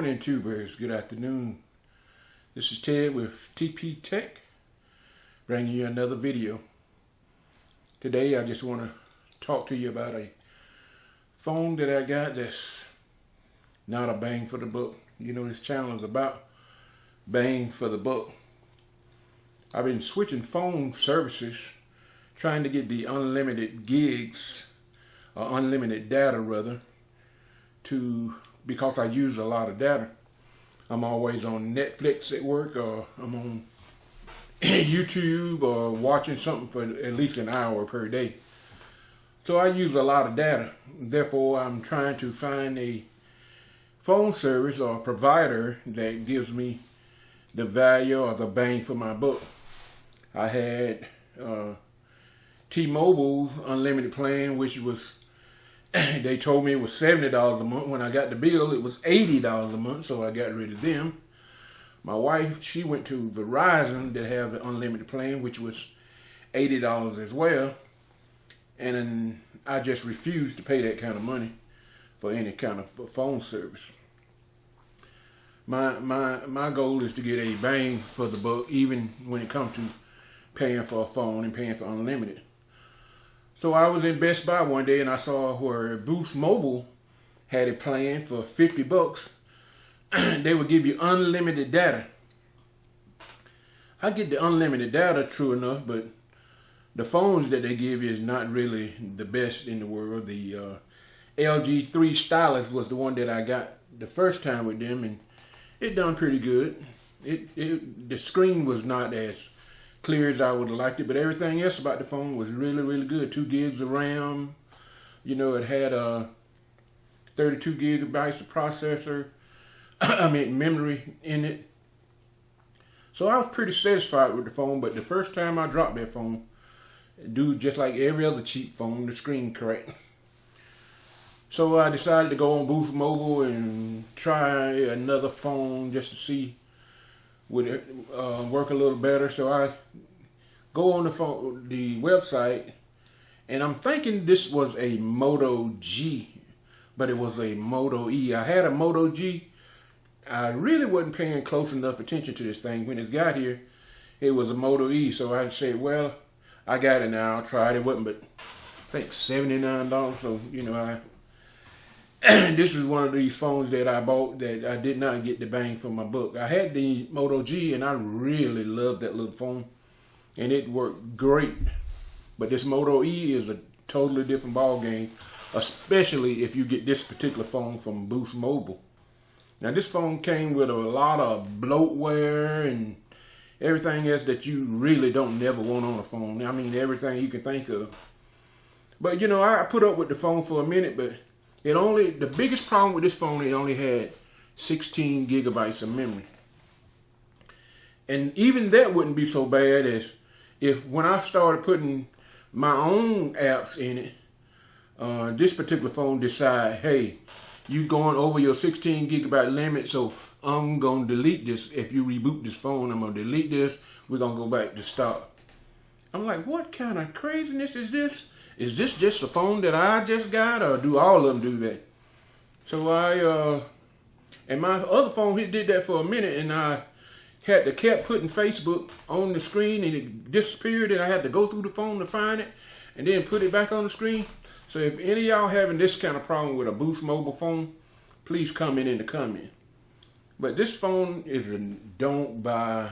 morning, tubers. Good afternoon. This is Ted with TP Tech, bringing you another video. Today I just want to talk to you about a phone that I got that's not a bang for the buck. You know, this channel is about bang for the buck. I've been switching phone services, trying to get the unlimited gigs, or unlimited data rather, because I use a lot of data. I'm always on Netflix at work, or I'm on YouTube, or watching something for at least an hour per day. So I use a lot of data. Therefore, I'm trying to find a phone service or provider that gives me the value or the bang for my buck. I had T-Mobile's unlimited plan, which was they told me it was $70 a month. When I got the bill, it was $80 a month, so I got rid of them. My wife, she went to Verizon that have the unlimited plan, which was $80 as well. And then I just refused to pay that kind of money for any kind of phone service. My goal is to get a bang for the buck, even when it comes to paying for a phone and paying for unlimited. So I was in Best Buy one day and I saw where Boost Mobile had a plan for $50. They would give you unlimited data. I get the unlimited data, true enough, but the phones that they give you is not really the best in the world. The LG 3 Stylus was the one that I got the first time with them, and it done pretty good. The screen was not as clear as I would have liked it, but everything else about the phone was really, really good. 2 gigs of RAM. You know, it had 32 gigabytes of processor. Memory in it. So I was pretty satisfied with the phone, but the first time I dropped that phone, dude, just like every other cheap phone, the screen cracked. So I decided to go on Boost Mobile and try another phone just to see would it work a little better. So I go on the website, and I'm thinking this was a Moto G, but it was a Moto E. I had a Moto G. I really wasn't paying close enough attention to this thing. When it got here, it was a Moto E. So I said, well, I got it now. I tried. It wasn't but I think $79. So, you know, this is one of these phones that I bought that I did not get the bang for my buck. I had the Moto G and I really loved that little phone, and it worked great. But this Moto E is a totally different ball game, especially if you get this particular phone from Boost Mobile. Now, this phone came with a lot of bloatware and everything else that you really don't never want on a phone. I mean, everything you can think of. But, you know, I put up with the phone for a minute, but the biggest problem with this phone, it only had 16 gigabytes of memory. And even that wouldn't be so bad as when I started putting my own apps in it, this particular phone decide, hey, you going over your 16 gigabyte limit, so I'm going to delete this. If you reboot this phone, I'm going to delete this. We're going to go back to start. I'm like, what kind of craziness is this? Is this just a phone that I just got, or do all of them do that? So and my other phone, he did that for a minute, and I kept putting Facebook on the screen, and it disappeared, and I had to go through the phone to find it, and then put it back on the screen. So if any of y'all having this kind of problem with a Boost Mobile phone, please comment in the comments. But this phone don't buy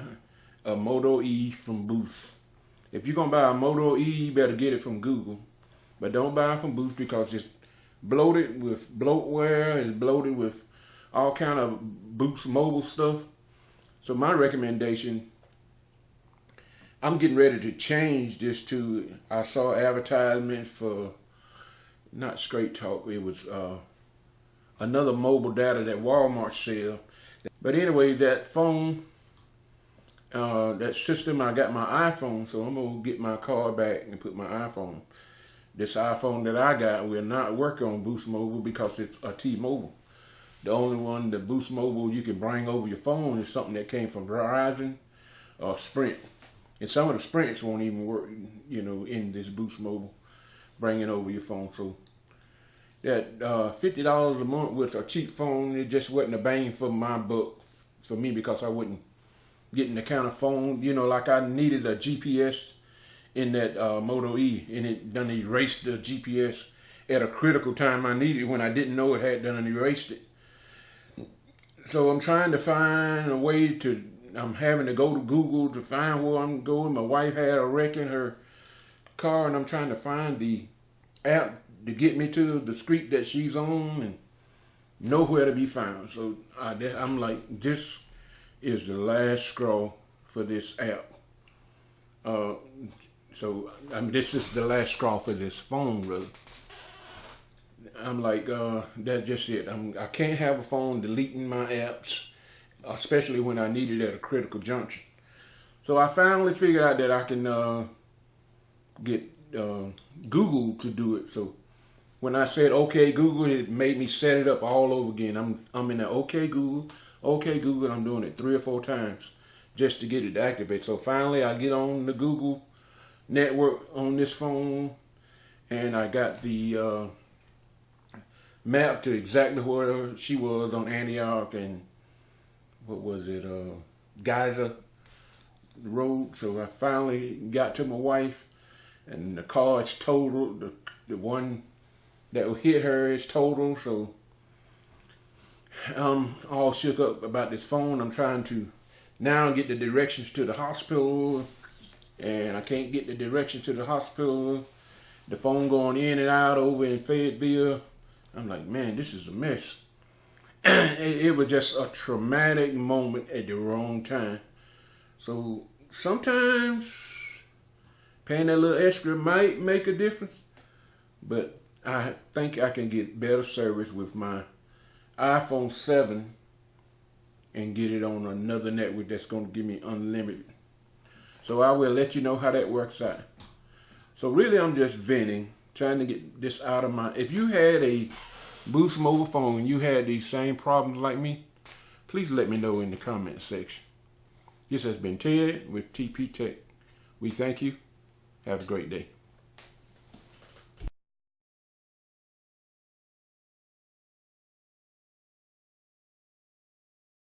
a Moto E from Boost. If you're going to buy a Moto E, you better get it from Google. But don't buy it from Boost because it's bloated with bloatware, it's bloated with all kind of Boost Mobile stuff. So my recommendation, I'm getting ready to change this to, I saw advertisements for, not Straight Talk, it was another mobile data that Walmart sell. But anyway, that phone, that system, I got my iPhone, so I'm going to get my card back and put my iPhone. This iPhone that I got will not work on Boost Mobile because it's a T-Mobile. The only one, the Boost Mobile, you can bring over your phone is something that came from Verizon or Sprint. And some of the Sprints won't even work, you know, in this Boost Mobile, bringing over your phone. So that $50 a month was a cheap phone. It just wasn't a bang for my buck for me because I wasn't getting the kind of phone, you know, like I needed a GPS in that Moto E, and it done erased the GPS at a critical time I needed when I didn't know it had done erased it. So I'm trying to find a way to, I'm having to go to Google to find where I'm going. My wife had a wreck in her car, and I'm trying to find the app to get me to the street that she's on, and nowhere to be found. So I'm like, this is the last straw for this app. So this is the last straw for this phone, really. I'm like, that's just it. I can't have a phone deleting my apps, especially when I need it at a critical junction. So I finally figured out that I can get Google to do it. So when I said okay Google, it made me set it up all over again. I'm in the okay Google, I'm doing it 3 or 4 times just to get it to activate. So finally I get on the Google network on this phone, and I got the map to exactly where she was on Antioch and what was it, Geyser Road. So I finally got to my wife, and the car is totaled. The one that hit her is total. So I'm all shook up about this phone. I'm trying to now get the directions to the hospital, and I can't get the directions to the hospital. The phone going in and out over in Fayetteville. I'm like, man, this is a mess. It was just a traumatic moment at the wrong time. So sometimes paying that little extra might make a difference, but I think I can get better service with my iPhone 7 and get it on another network that's going to give me unlimited. So I will let you know how that works out. So really I'm just venting, trying to get this out of my... If you had a Boost mobile phone and you had these same problems like me, please let me know in the comment section. This has been Ted with TP Tech. We thank you. Have a great day.